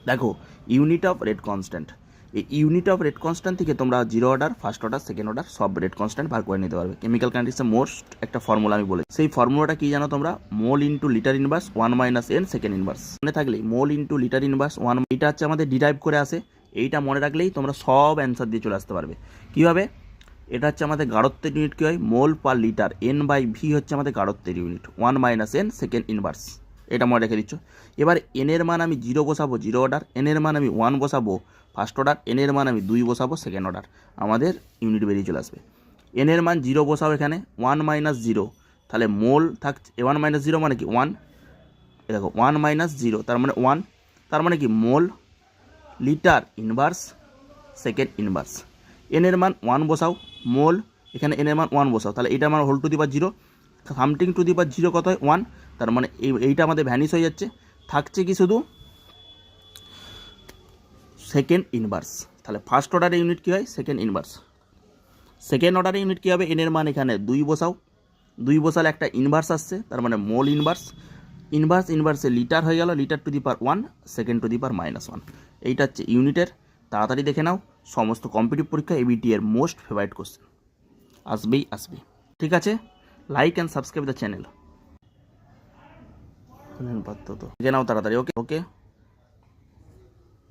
দেখো unit of rate constant, এই unit of rate constant থেকে তোমরা zero order, first order, second order সব রেট কনস্ট্যান্ট বার করে নিতে পারবে। কেমিক্যাল কাইনেটিক্সের মোস্ট একটা ফর্মুলা আমি বলেছি, সেই ফর্মুলাটা কি জানো তোমরা? Mole into litre inverse 1 minus N second inverse. মনে থাকলেই মোল ইন্টু লিটার ইনভার্স 1, এইটা হচ্ছে আমাদের ডিরাইভ করে আসে। এইটা মনে রাখলেই তোমরা সব অ্যান্সার দিয়ে চলে আসতে পারবে। কীভাবে? এটা হচ্ছে আমাদের গাঢ়ত্বের ইউনিট কী হয়? Mole per litre, N by V হচ্ছে আমাদের গাঢ়ত্বের unit, 1 minus N second inverse. এটা মনে রেখে দিচ্ছ। এবার এনের মান আমি 0 বসাবো জিরো অর্ডার, এনের মান আমি 1 বসাবো ফার্স্ট অর্ডার, এনের মান আমি 2 বসাবো সেকেন্ড অর্ডার, আমাদের ইউনিট বেরিয়ে চলে আসবে। এনের মান 0 বসাবো এখানে, 1 মাইনাস 0, তাহলে মোল থাকছে 1 মাইনাস 0 মানে কি 1, দেখো 1 মাইনাস 0 তার মানে 1, তার মানে কি মোল লিটার ইনভার্স সেকেন্ড ইনভার্স। এনের মান 1 বসাও, মোল এখানে এনের মান 1 বসাও, তাহলে এইটা আমার whole to the power 0, something to the power 0 কত হয়? 1, তার মানে এইটা আমাদের ভ্যানিশ হয়ে যাচ্ছে, থাকছে কি শুধু সেকেন্ড ইনভার্স। তাহলে ফার্স্ট অর্ডারের ইউনিট কী হয়? Second inverse. সেকেন্ড অর্ডারের ইউনিট কী হবে? এনের মান এখানে 2 বসাও, 2 বসালে একটা ইনভার্স আসছে, তার মানে মোল ইনভার্স, ইনভার্স ইনভার্সে লিটার হয়ে গেল, litre to the power 1 second to the power -1। এইটা হচ্ছে ইউনিটের। তাড়াতাড়ি দেখে নাও, সমস্ত কম্পিটিটিভ পরীক্ষা এবিটি এর মোস্ট ফেভারিট কোশ্চেন আসবেই আসবে। ঠিক আছে, like and subscribe the channel. দেখে নাও তাড়াতাড়ি। ওকে ওকে।